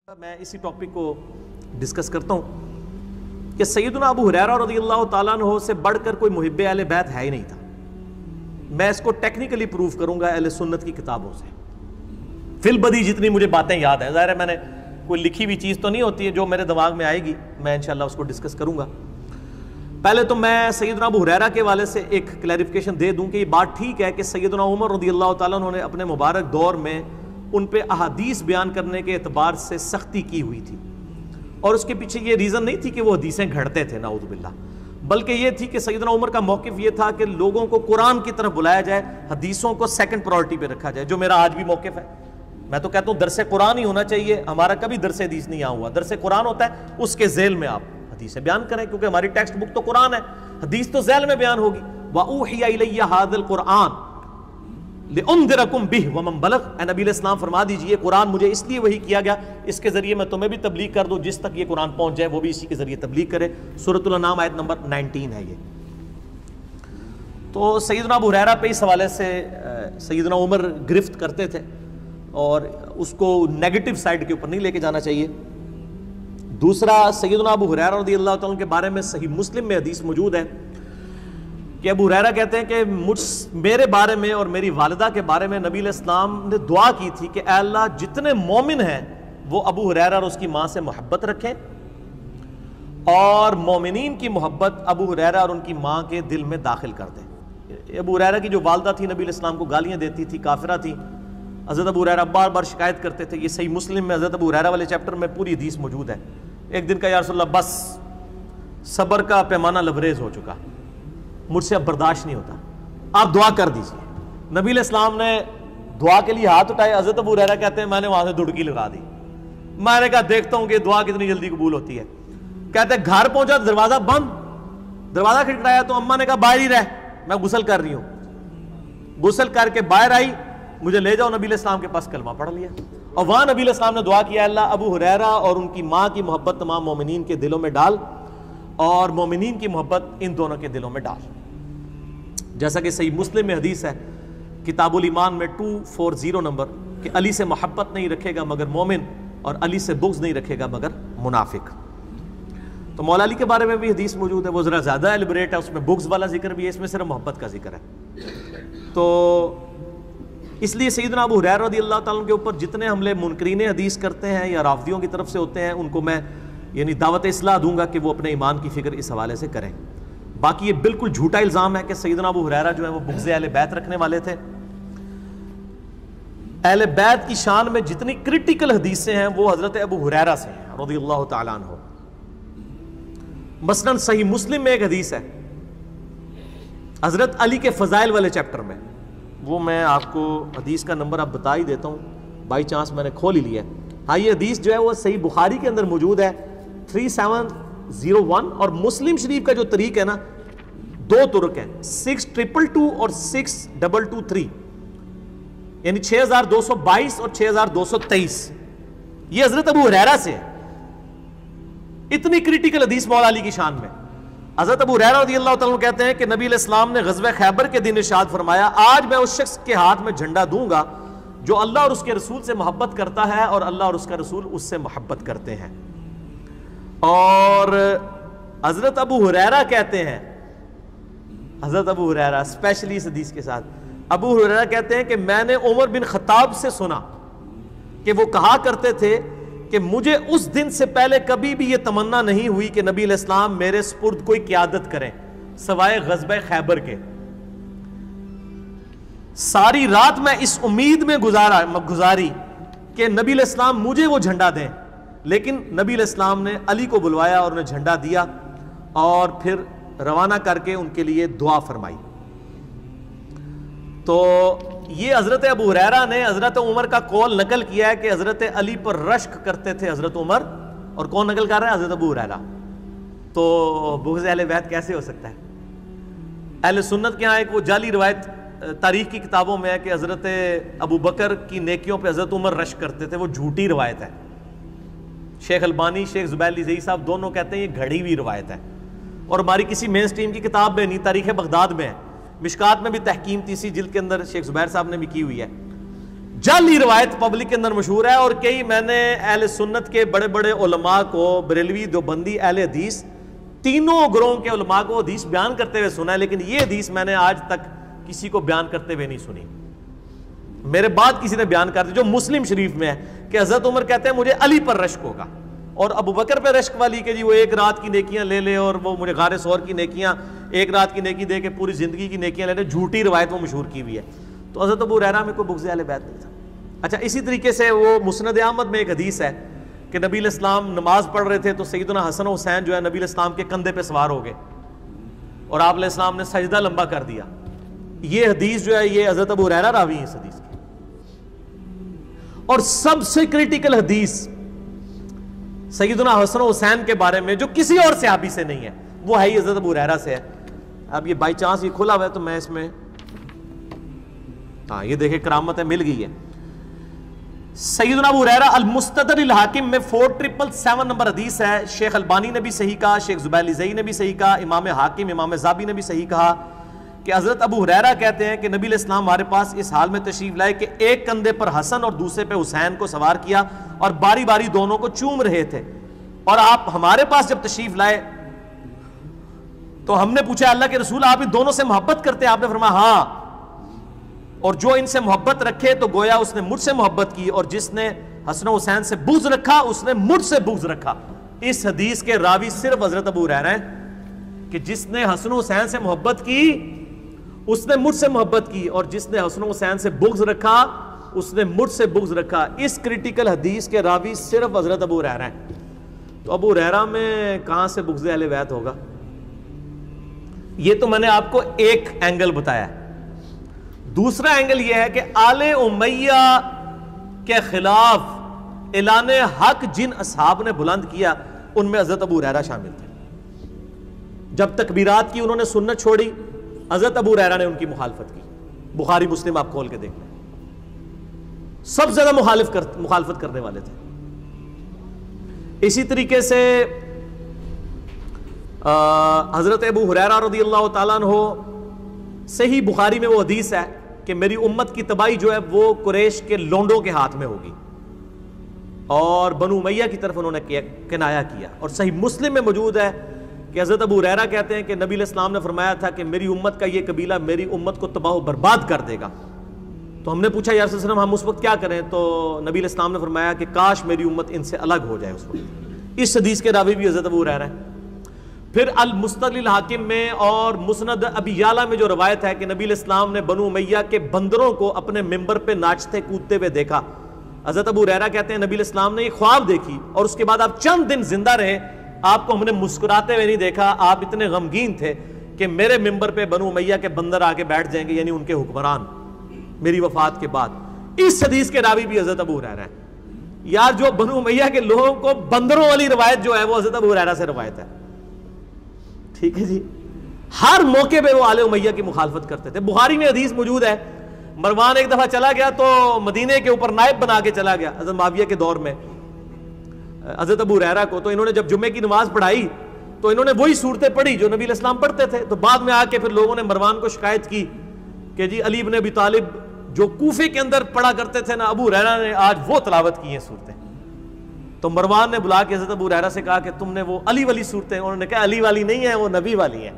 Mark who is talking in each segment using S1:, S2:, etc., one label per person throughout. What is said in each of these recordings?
S1: میں اسی ٹاپک کو ڈسکس کرتا ہوں کہ سیدنا ابو ہریرہ رضی اللہ تعالیٰ عنہ سے بڑھ کر کوئی محب اہل بیت ہے ہی نہیں تھا۔ میں اس کو ٹیکنیکلی پروف کروں گا اہل سنت کی کتابوں سے، فی البدی جتنی مجھے باتیں یاد ہیں۔ ظاہر ہے میں نے کوئی لکھی ہوئی چیز تو نہیں ہوتی ہے، جو میرے دماغ میں آئے گی میں انشاءاللہ اس کو ڈسکس کروں گا۔ پہلے تو میں سیدنا ابو ہریرہ کے حوالے سے ایک کلیریفیکیشن دے دوں کہ یہ بات ٹھیک ہے کہ سیدنا عمر رضی اللہ تعالیٰ عنہ نے اپنے مبارک دور میں ان پہ احادیث بیان کرنے کے اعتبار سے سختی کی ہوئی تھی، اور اس کے پیچھے یہ ریزن نہیں تھی کہ وہ حدیثیں گھڑتے تھے نعوذ باللہ، بلکہ یہ تھی کہ سیدنا عمر کا موقف یہ تھا کہ لوگوں کو قرآن کی طرف بلایا جائے، حدیثوں کو سیکنڈ پرائورٹی پہ رکھا جائے، جو میرا آج بھی موقف ہے۔ میں تو کہتا ہوں درس قرآن ہی ہونا چاہیے، ہمارا کبھی درس حدیث نہیں ہوا۔ درس قرآن ہوتا ہے اس کے ذیل میں آپ حدیثیں بیان کریں، کیونکہ ہماری ٹیکسٹ بک تو قرآن ہے، حدیث تو ذیل میں بیان ہوگی۔ وَأُوحِيَ إِلَيَّ هَذَا الْقُرْآنُ لِأُنذِرَكُم بِهِ وَمَن بَلَغَ۔ اے نبی علیہ السلام فرما دیجئے قرآن مجھے اس لیے وحی کیا گیا، اس کے ذریعے میں تمہیں بھی تبلیغ کر دوں، جس تک یہ قرآن پہنچ جائے وہ بھی اسی کے ذریعے تبلیغ کرے۔ سورۃ الانعام آیت نمبر 19 ہے یہ۔ تو سیدنا ابو ہریرہ پہ اس حوالے سے سیدنا عمر گرفت کرتے تھے، اور اس کو نیگیٹو سائڈ کے اوپر نہیں لے کے جانا چاہیے۔ دوسرا، سیدنا ابو ہریرہ رضی اللہ تعالیٰ عنہ کے بارے میں صحیح مسلم میں حدیث موجود ہے کہ ابو ہریرہ کہتے ہیں کہ میرے بارے میں اور میری والدہ کے بارے میں نبی علیہ السلام نے دعا کی تھی کہ اے اللہ جتنے مومن ہیں وہ ابو ہریرہ اور اس کی ماں سے محبت رکھیں، اور مومنین کی محبت ابو ہریرہ اور ان کی ماں کے دل میں داخل کر دیں۔ ابو ہریرہ کی جو والدہ تھی نبی علیہ السلام کو گالیاں دیتی تھی، کافرہ تھی، حضرت ابو ہریرہ بار بار شکایت کرتے تھے۔ یہ صحیح مسلم میں حضرت ابو ہریرہ والے چیپٹر میں پوری حدیث موجود ہے۔ ایک دن کا یا رسول اللہ بس صبر کا پیمانہ لبریز ہو چکا، مجھ سے اب برداشت نہیں ہوتا، آپ دعا کر دیجئے۔ نبی علیہ السلام نے دعا کے لیے ہاتھ اٹھائے، حضرت ابو ہریرہ کہتے ہیں میں نے وہاں سے دڑکی لگا دی، میں نے کہا دیکھتا ہوں کہ دعا کتنی جلدی قبول ہوتی ہے۔ کہتے ہیں گھر پہنچا دروازہ بند، دروازہ کھٹکھٹایا تو اماں نے کہا باہر ہی رہ، میں غسل کر رہی ہوں۔ غسل کر کے باہر آئی، مجھے لے جاؤ نبی علیہ السلام کے پاس، کلمہ پڑھ لیا، اور وہاں نبی علیہ السلام نے دعا کیا اللہ ابو ہریرہ اور ان کی ماں کی محبت تمام مومنین کے دلوں میں ڈال، اور مومنین کی محبت ان دونوں کے دلوں میں ڈال۔ جیسا کہ صحیح مسلم میں حدیث ہے کتاب الایمان میں 240 نمبر کہ علی سے محبت نہیں رکھے گا مگر مومن، اور علی سے بغض نہیں رکھے گا مگر منافق۔ تو مولا علی کے بارے میں بھی حدیث موجود ہے، وہ ذرا زیادہ ایلیبریٹ ہے، اس میں بغض والا ذکر بھی ہے، اس میں صرف محبت کا ذکر ہے۔ تو اس لیے سیدنا ابو ہریرہ رضی اللہ تعالیٰ عنہ کے اوپر جتنے حملے منکرین حدیث کرتے ہیں یا رافضیوں کی طرف سے ہوتے ہیں، ان کو میں یعنی دعوت اصلاح دوں گا کہ وہ اپنے ایمان کی فکر اس حوالے سے کریں۔ باقی یہ بالکل جھوٹا الزام ہے کہ سیدنا ابو ہریرہ جو ہے وہ بغض اہل بیت رکھنے والے تھے۔ اہل بیت کی شان میں جتنی کرٹیکل حدیثیں ہیں وہ حضرت ابو ہریرہ سے ہیں رضی اللہ تعالیٰ عنہ۔ مثلاً صحیح مسلم میں ایک حدیث ہے حضرت علی کے فضائل والے چیپٹر میں، وہ میں آپ کو حدیث کا نمبر اب بتا ہی دیتا ہوں، بائی چانس میں نے کھول ہی لیا ہے۔ ہاں یہ حدیث جو ہے وہ صحیح بخاری کے اندر موجود ہے 3701، اور مسلم شریف کا جو طریق ہے نا، دو طرق ہیں 6222 اور 6223، یعنی 6222 اور 6223، یہ حضرت ابو ہریرہ سے ہے۔ اتنی کریٹیکل حدیث مولا علی کی شان میں۔ حضرت ابو ہریرہ رضی اللہ تعالیٰ عنہ کہتے ہیں کہ نبی علیہ السلام نے غزوہ خیبر کے دن ارشاد فرمایا آج میں اس شخص کے ہاتھ میں جھنڈا دوں گا جو اللہ اور اس کے رسول سے محبت کرتا ہے اور اللہ اور اس کا رسول اس سے محبت کرتے ہیں۔ اور حضرت ابو ہریرہ کہتے ہیں، حضرت ابو ہریرہ اسپیشلی اس حدیث کے ساتھ، ابو ہریرہ کہتے ہیں کہ میں نے عمر بن خطاب سے سنا کہ وہ کہا کرتے تھے کہ مجھے اس دن سے پہلے کبھی بھی یہ تمنا نہیں ہوئی کہ نبی علیہ السلام میرے سپرد کوئی قیادت کریں سوائے غزوہ خیبر کے۔ ساری رات میں اس امید میں گزاری کہ نبی علیہ السلام مجھے وہ جھنڈا دیں، لیکن نبی علیہ السلام نے علی کو بلوایا اور انہیں جھنڈا دیا، اور پھر روانہ کر کے ان کے لیے دعا فرمائی۔ تو یہ حضرت ابو ہریرہ نے حضرت عمر کا قول نقل کیا ہے کہ حضرت علی پر رشک کرتے تھے حضرت عمر، اور کون نقل کر رہا ہے؟ حضرت ابو ہریرہ۔ تو بغض اہل بیت کیسے ہو سکتا ہے؟ اہل سنت کے ہاں ایک وہ جعلی روایت تاریخ کی کتابوں میں ہے کہ حضرت ابو بکر کی نیکیوں پہ حضرت عمر رشک کرتے تھے، وہ جھوٹی روایت ہے۔ شیخ البانی، شیخ زبیر علی زئی صاحب دونوں کہتے ہیں یہ گھڑی ہوئی روایت ہے، اور ہماری کسی مین سٹریم کی کتاب میں نہیں، تاریخ بغداد میں ہے، مشکات میں بھی تحکیم تیسری جلد کے اندر شیخ زبیر صاحب نے بھی کی ہوئی ہے۔ جعلی روایت پبلک کے اندر مشہور ہے، اور کئی میں نے اہل سنت کے بڑے بڑے علماء کو، بریلوی، دیوبندی، اہل حدیث، تینوں گروہوں کے علماء کو حدیث بیان کرتے ہوئے سنا ہے، لیکن یہ حدیث میں نے آج تک کسی کو بیان کرتے ہوئے نہیں سنی۔ میرے بعد کسی نے بیان کر دی جو مسلم شریف میں ہے کہ حضرت عمر کہتے ہیں مجھے علی پر رشک ہوگا، اور ابو بکر پہ رشک والی کہ جی وہ ایک رات کی نیکیاں لے لے اور وہ مجھے غار ثور کی نیکیاں، ایک رات کی نیکی دے کے پوری زندگی کی نیکیاں لے لے، جھوٹی روایت وہ مشہور کی ہوئی ہے۔ تو حضرت ابو ہریرہ میں کوئی بغض اہل بیت نہیں تھا۔ اچھا، اسی طریقے سے وہ مسند احمد میں ایک حدیث ہے کہ نبی علیہ السلام نماز پڑھ رہے تھے تو سیدنا حسن و حسین جو ہے نبی علیہ السلام کے کندھے پہ سوار ہو گئے اور آپ علیہ السلام نے سجدہ لمبا کر دیا۔ یہ حدیث جو ہے یہ حضرت ابو ہریرہ راوی ہیں اس حدیث کی۔ اور سب سے کریٹیکل حدیث سیدنا حسن و حسین کے بارے میں جو کسی اور صحابی سے نہیں ہے، وہ ہے حضرت ابو ہریرہ سے ہے۔ اب یہ بائی چانس یہ کھلا ہوا ہے تو میں اس میں، ہاں یہ دیکھیں کرامت ہے، مل گئی ہے۔ سیدنا ابو ہریرہ المستدرک الحاکم میں 4777 نمبر حدیث ہے۔ شیخ البانی نے بھی صحیح کہا، شیخ زبیلی زئی نے بھی صحیح کہا، امام حاکم، امام زابی نے بھی صحیح کہا کہ حضرت ابو ہریرہ کہتے ہیں کہ نبی علیہ السلام ہمارے پاس اس حال میں تشریف لائے کہ ایک کندھے پر حسن اور دوسرے پہ حسین کو سوار کیا اور باری باری دونوں کو چوم رہے تھے، اور آپ ہمارے پاس جب تشریف لائے تو ہم نے پوچھا اللہ کے رسول آپ ان دونوں سے محبت کرتے ہیں؟ آپ نے فرمایا ہاں، اور جو ان سے محبت رکھے تو گویا اس نے مجھ سے محبت کی، اور جس نے حسن و حسین سے بغض رکھا اس نے مجھ سے بغض رکھا۔ اس حدیث کے راوی صرف حضرت ابو ہریرہ ہیں کہ جس نے حسن و حسین سے محبت کی اس نے مجھ سے محبت کی، اور جس نے حسن و حسین سے بغض رکھا اس نے مجھ سے بغض رکھا۔ اس کریٹیکل حدیث کے راوی صرف حضرت ابو ہریرہ ہیں۔ تو ابو ہریرہ میں کہاں سے بغض اہل بیت ہوگا؟ یہ تو میں نے آپ کو ایک اینگل بتایا ہے۔ دوسرا اینگل یہ ہے کہ آل امیہ کے خلاف اعلان حق جن اصحاب نے بلند کیا ان میں حضرت ابو ہریرہ شامل تھے۔ جب تکبیرات کی انہوں نے سنت چھوڑی، حضرت ابو ہریرہ نے ان کی مخالفت کی۔ بخاری مسلم آپ کھول کے دیکھ لیں، سب سے زیادہ مخالفت کرنے والے تھے۔ اسی طریقے سے حضرت ابو ہریرہ رضی اللہ تعالیٰ عنہ، صحیح بخاری میں وہ حدیث ہے کہ میری امت کی تباہی جو ہے وہ قریش کے لونڈوں کے ہاتھ میں ہوگی، اور بنو امیہ کی طرف انہوں نے کنایا کیا۔ اور صحیح مسلم میں موجود ہے کہ حضرت ابو ہریرہ کہتے ہیں کہ نبی علیہ السلام نے فرمایا تھا کہ میری امت کا یہ قبیلہ میری امت کو تباہ و برباد کر دے گا۔ تو ہم نے پوچھا یا رسول اللہ علیہ وسلم ہم اس وقت کیا کریں؟ تو نبی علیہ السلام نے فرمایا کہ کاش میری امت ان سے الگ ہو جائے اس وقت۔ اس حدیث کے راوی بھی حضرت ابو ہریرہ ہیں۔ پھر المستدرک الحاکم میں اور مسند ابی یعلا میں جو روایت ہے کہ نبی علیہ السلام نے بنو امیہ کے بندروں کو اپنے ممبر پہ ناچتے کودتے ہوئے دیکھا۔ حضرت ابو ہریرہ کہتے ہیں نبی علیہ السلام نے یہ خواب دیکھی اور اس کے بعد آپ چند دن زندہ رہے، آپ کو ہم نے مسکراتے ہوئے نہیں دیکھا، آپ اتنے غمگین تھے کہ میرے ممبر پہ بنو امیہ کے بندر آ کے بیٹھ جائیں گے، یعنی ان کے حکمران، میری وفات کے بعد۔ اس حدیث کے راوی بھی حضرت ابو ہریرہ ہیں۔ یار جو بنو امیہ کے لوگوں کو بندروں والی روایت جو ہے وہ حضرت ابو ہریرہ سے روایت ہے، ٹھیک ہے جی۔ ہر موقع پہ وہ آل امیہ کی مخالفت کرتے تھے۔ بخاری میں حدیث موجود ہے، مروان ایک دفعہ چلا گیا تو مدینے کے اوپر نائب بنا کے چلا گیا حضرت معاویہ کے دور میں حضرت ابو ہریرہ کو۔ تو انہوں نے جب جمعے کی نماز پڑھائی تو انہوں نے وہی صورتیں پڑھی جو نبی علیہ السلام پڑھتے تھے۔ تو بعد میں آ کے پھر لوگوں نے مروان کو شکایت کی کہ جی علی بن ابی طالب جو کوفے کے اندر پڑھا کرتے تھے نا، ابو ہریرہ نے آج وہ تلاوت کی ہیں صورتیں۔ تو مروان نے بلا کے حضرت ابو ہریرہ سے کہا کہ تم نے وہ علی والی صورتیں، انہوں نے کہا علی والی نہیں ہے، وہ نبی والی ہیں۔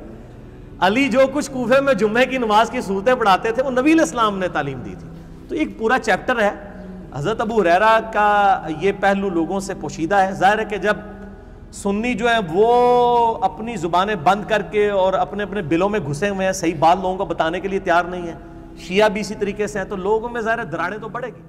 S1: علی جو کچھ کوفے میں جمعے کی نماز کی صورتیں پڑھاتے تھے وہ نبی علیہ السلام نے تعلیم دی تھی۔ تو ایک پورا چیپٹر ہے۔ حضرت ابو ہریرہ کا یہ پہلو لوگوں سے پوشیدہ ہے۔ ظاہر ہے کہ جب سنی جو ہے وہ اپنی زبانیں بند کر کے اور اپنے اپنے بلوں میں گھسے ہوئے ہیں، صحیح بات لوگوں کو بتانے کے لیے تیار نہیں ہے، شیعہ بھی اسی طریقے سے ہیں، تو لوگوں میں ظاہر ہے دراڑیں تو بڑھے گی۔